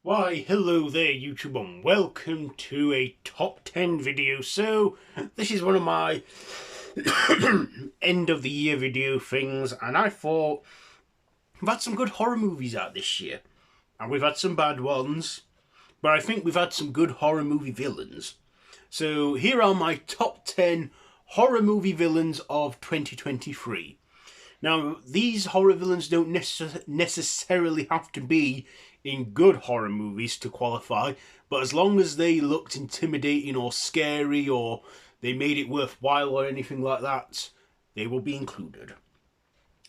Why, hello there YouTube and welcome to a top 10 video. So, this is one of my end of the year video things, and I thought we've had some good horror movies out this year. And we've had some bad ones, but I think we've had some good horror movie villains. So here are my top 10 horror movie villains of 2023. Now, these horror villains don't necessarily have to be in good horror movies to qualify, but as long as they looked intimidating or scary or they made it worthwhile or anything like that, they will be included.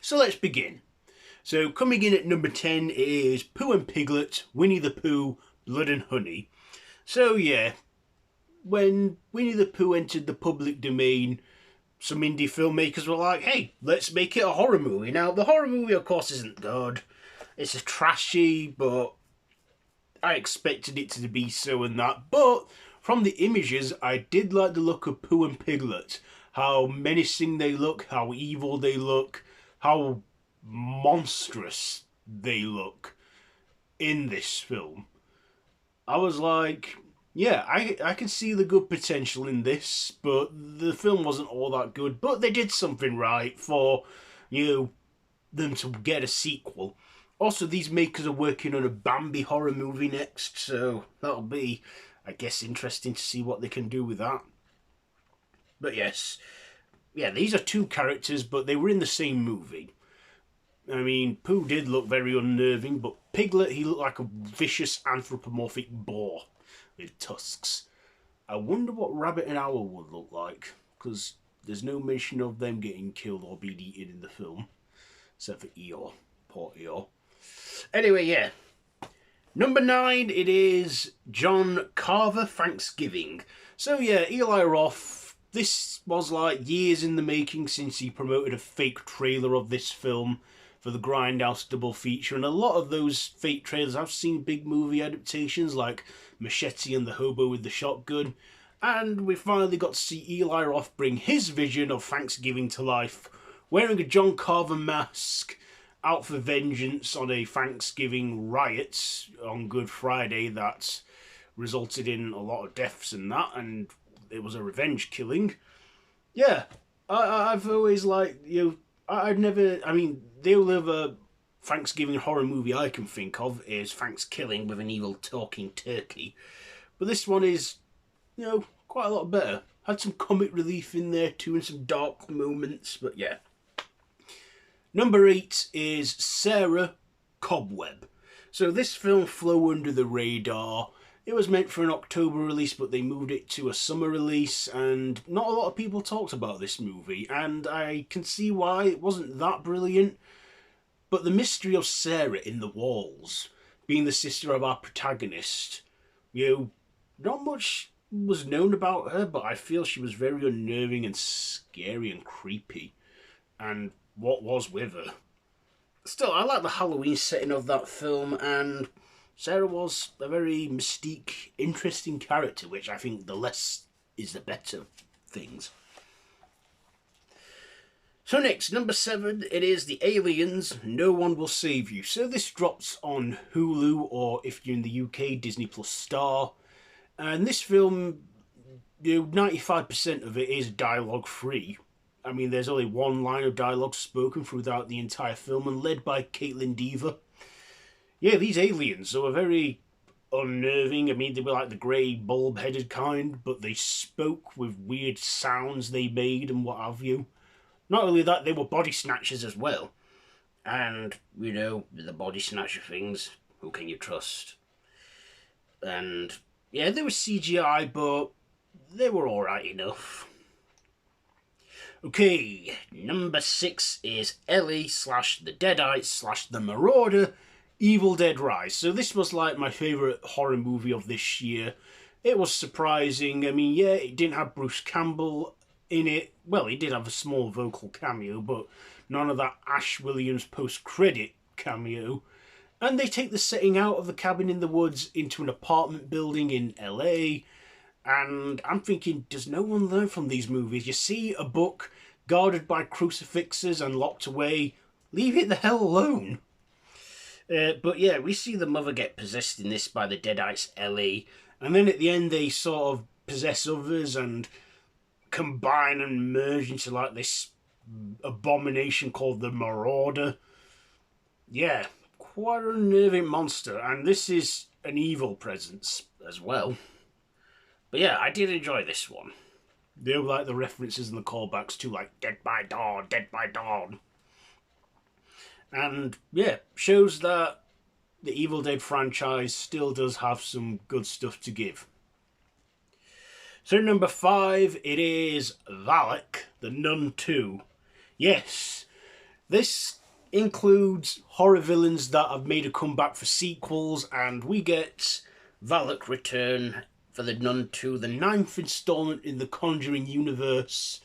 So let's begin. So coming in at number 10 is Pooh and Piglet, Winnie the Pooh, Blood and Honey. So yeah, when Winnie the Pooh entered the public domain, some indie filmmakers were like, hey, let's make it a horror movie. Now, the horror movie, of course, isn't good. It's a trashy, but I expected it to be so and that. But from the images, I did like the look of Pooh and Piglet. How menacing they look, how evil they look, how monstrous they look in this film. I was like, yeah, I can see the good potential in this, but the film wasn't all that good. But they did something right for, them to get a sequel. Also, these makers are working on a Bambi horror movie next, so that'll be, I guess, interesting to see what they can do with that. But yes, yeah, these are two characters, but they were in the same movie. I mean, Pooh did look very unnerving, but Piglet, he looked like a vicious anthropomorphic boar with tusks. I wonder what Rabbit and Owl would look like, because there's no mention of them getting killed or being eaten in the film, except for Eeyore. Poor Eeyore. Anyway, yeah. Number 9, it is John Carver Thanksgiving. So yeah, Eli Roth, this was like years in the making since he promoted a fake trailer of this film for the Grindhouse double feature, and a lot of those fake trailers I've seen big movie adaptations like Machete and the Hobo with the Shotgun, and we finally got to see Eli Roth bring his vision of Thanksgiving to life, wearing a John Carver mask, out for vengeance on a Thanksgiving riot on Good Friday that resulted in a lot of deaths and that, and it was a revenge killing. Yeah, I've always liked, the only other Thanksgiving horror movie I can think of is Thanksgiving with an evil talking turkey. But this one is, quite a lot better. Had some comic relief in there too and some dark moments, but yeah. Number 8 is Sarah Cobweb. So this film flew under the radar. It was meant for an October release, but they moved it to a summer release, and not a lot of people talked about this movie, and I can see why. It wasn't that brilliant. But the mystery of Sarah in the walls, being the sister of our protagonist, not much was known about her, but I feel she was very unnerving and scary and creepy. And what was with her? Still, I like the Halloween setting of that film, and Sarah was a very mystique, interesting character, which I think the less is the better things. So next, number 7, it is The Aliens, No One Will Save You. So this drops on Hulu, or if you're in the UK, Disney Plus Star. And this film, 95% of it is dialogue free. I mean, there's only one line of dialogue spoken throughout the entire film, and led by Caitlin Dever. Yeah, these aliens, they were very unnerving. I mean, they were like the grey, bulb-headed kind, but they spoke with weird sounds they made and what have you. Not only that, they were body snatchers as well. And, the body snatcher things, who can you trust? And, yeah, they were CGI, but they were alright enough. Okay, number 6 is Ellie / the Deadite / the Marauder, Evil Dead Rise. So this was like my favourite horror movie of this year. It was surprising. I mean, yeah, it didn't have Bruce Campbell in it. Well, he did have a small vocal cameo, but none of that Ash Williams post-credit cameo. And they take the setting out of the cabin in the woods into an apartment building in LA. And I'm thinking, does no one learn from these movies? You see a book guarded by crucifixes and locked away. Leave it the hell alone. But yeah, we see the mother get possessed in this by the Deadites Ellie, and then at the end they sort of possess others and combine and merge into like this abomination called the Marauder. Yeah, quite an unnerving monster, and this is an evil presence as well. But yeah, I did enjoy this one. They were like the references and the callbacks to like Dead by Dawn, Dead by Dawn. And yeah, shows that the Evil Dead franchise still does have some good stuff to give. So number 5, it is Valak, the Nun 2. Yes, this includes horror villains that have made a comeback for sequels, and we get Valak return for the Nun 2, the 9th installment in the Conjuring universe.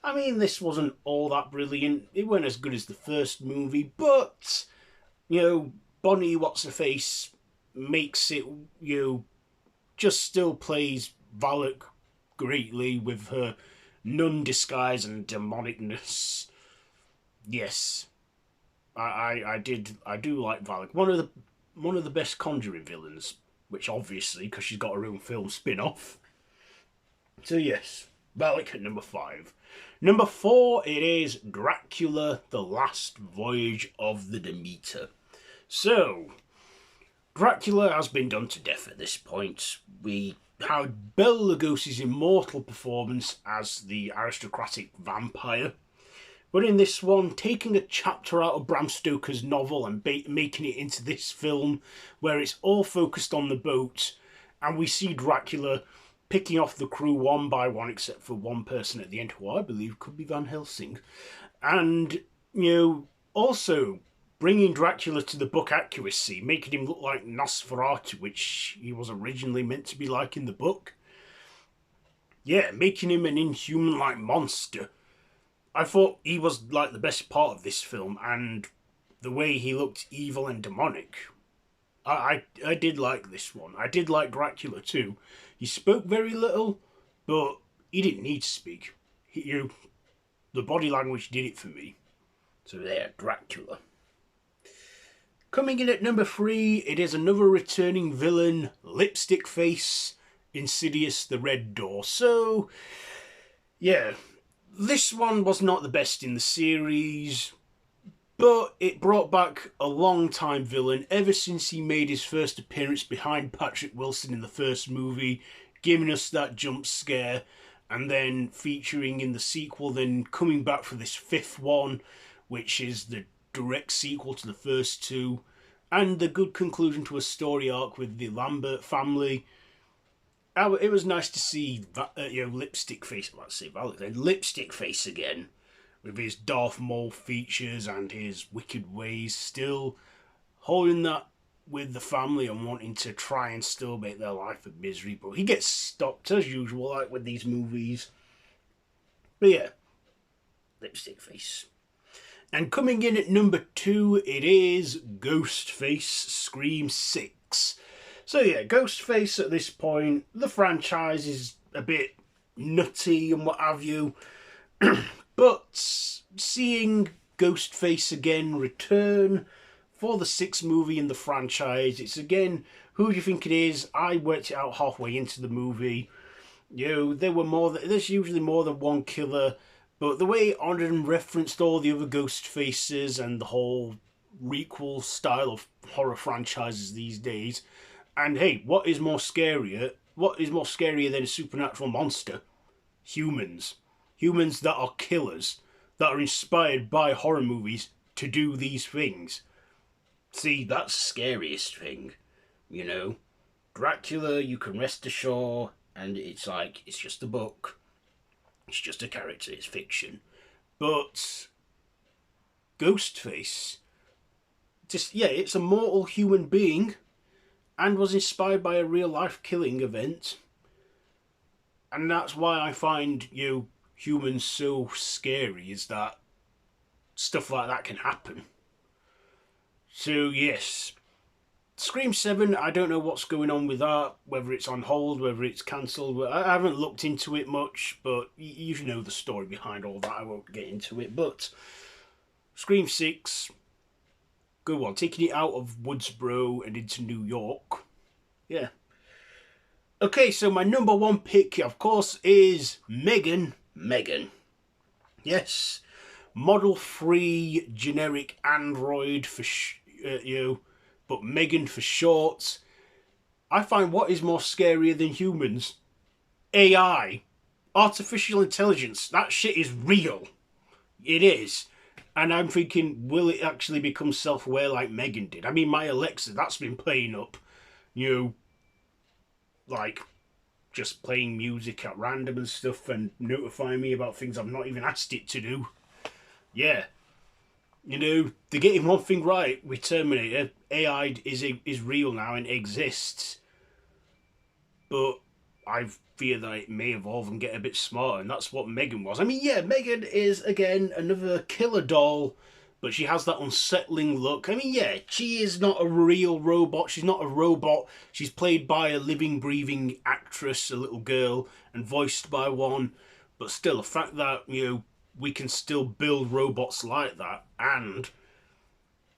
I mean, this wasn't all that brilliant. It wasn't as good as the first movie, but, you know, Bonnie What's-Her-Face makes it, you know, just still plays Valak greatly with her nun disguise and demonicness. Yes, I do like Valak. One of the best Conjuring villains, which obviously because she's got her own film spin-off. So yes, Valak at number 5. Number 4, it is Dracula: The Last Voyage of the Demeter. So, Dracula has been done to death at this point. We had Bela Lugosi's immortal performance as the aristocratic vampire. But in this one, taking a chapter out of Bram Stoker's novel and making it into this film, where it's all focused on the boat, and we see Dracula picking off the crew one by one, except for one person at the end, who I believe could be Van Helsing. And, you know, also bringing Dracula to the book accuracy, making him look like Nosferatu, which he was originally meant to be like in the book. Yeah, making him an inhuman-like monster. I thought he was like the best part of this film, and the way he looked evil and demonic. I did like this one. I did like Dracula too. He spoke very little, but he didn't need to speak. The body language did it for me. So there, Dracula. Coming in at number 3, it is another returning villain, Lipstick Face, Insidious: The Red Door. So, yeah, this one was not the best in the series, but it brought back a long-time villain ever since he made his first appearance behind Patrick Wilson in the first movie, giving us that jump scare, and then featuring in the sequel, then coming back for this 5th one, which is the direct sequel to the first 2, and the good conclusion to a story arc with the Lambert family. It was nice to see Lipstick Face. Let's say Valak, Lipstick Face again, with his Darth Maul features and his wicked ways, still holding that with the family and wanting to try and still make their life a misery. But he gets stopped as usual, like with these movies. But yeah, Lipstick Face. And coming in at number 2, it is Ghostface, Scream 6. So yeah, Ghostface at this point, the franchise is a bit nutty and what have you. But seeing Ghostface again return for the 6th movie in the franchise, it's again, who do you think it is? I worked it out halfway into the movie. You know, there's usually more than one killer, but the way it honoured and referenced all the other Ghostfaces and the whole requel style of horror franchises these days. And hey, what is more scarier than a supernatural monster? Humans. Humans that are killers, that are inspired by horror movies to do these things. See, that's the scariest thing, you know. Dracula, you can rest assured, and it's like, it's just a book. It's just a character, it's fiction. But Ghostface, it's a mortal human being and was inspired by a real-life killing event. And that's why I find, humans so scary, is that stuff like that can happen. So, yes, Scream 7, I don't know what's going on with that, whether it's on hold, whether it's cancelled. I haven't looked into it much, but you know the story behind all that. I won't get into it. But Scream 6, good one. Taking it out of Woodsboro and into New York. Yeah. Okay, so my number one pick, of course, is Megan. Megan. Yes. Model 3 generic Android for, but Megan for short. I find what is more scarier than humans? AI. Artificial intelligence. That shit is real. It is. And I'm thinking, will it actually become self-aware like Megan did? I mean, my Alexa, that's been playing up, like, just playing music at random and stuff and notifying me about things I've not even asked it to do. Yeah. They're getting one thing right with Terminator. AI is real now and exists. But I fear that it may evolve and get a bit smarter, and that's what Megan was. I mean, yeah, Megan is, again, another killer doll, but she has that unsettling look. I mean, yeah, she is not a real robot. She's not a robot. She's played by a living, breathing actress, a little girl, and voiced by one. But still, the fact that, we can still build robots like that, and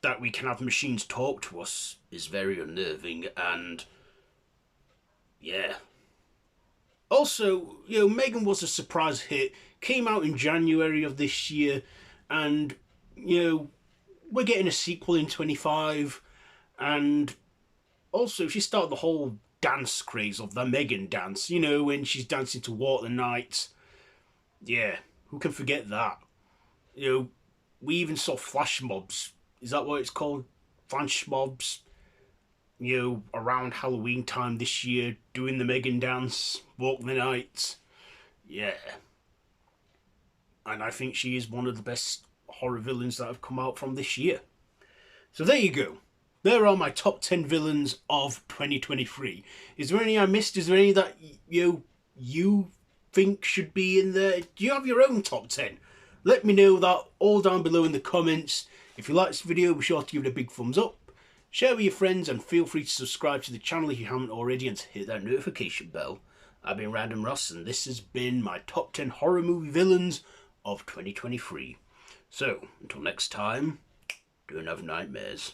that we can have machines talk to us, is very unnerving, and yeah. Also, Megan was a surprise hit, came out in January of this year, and, we're getting a sequel in 25, and also she started the whole dance craze of the Megan dance, when she's dancing to Walk the Night. Yeah, who can forget that? We even saw flash mobs. Is that what it's called? Flash mobs? Around Halloween time this year, doing the Megan dance, Walk the Night. Yeah. And I think she is one of the best horror villains that have come out from this year. So there you go. There are my top 10 villains of 2023. Is there any I missed? Is there any that you think should be in there? Do you have your own top 10? Let me know that all down below in the comments. If you like this video, be sure to give it a big thumbs up. Share with your friends and feel free to subscribe to the channel if you haven't already and to hit that notification bell. I've been Random Ross and this has been my top 10 horror movie villains of 2023. So, until next time, don't have nightmares.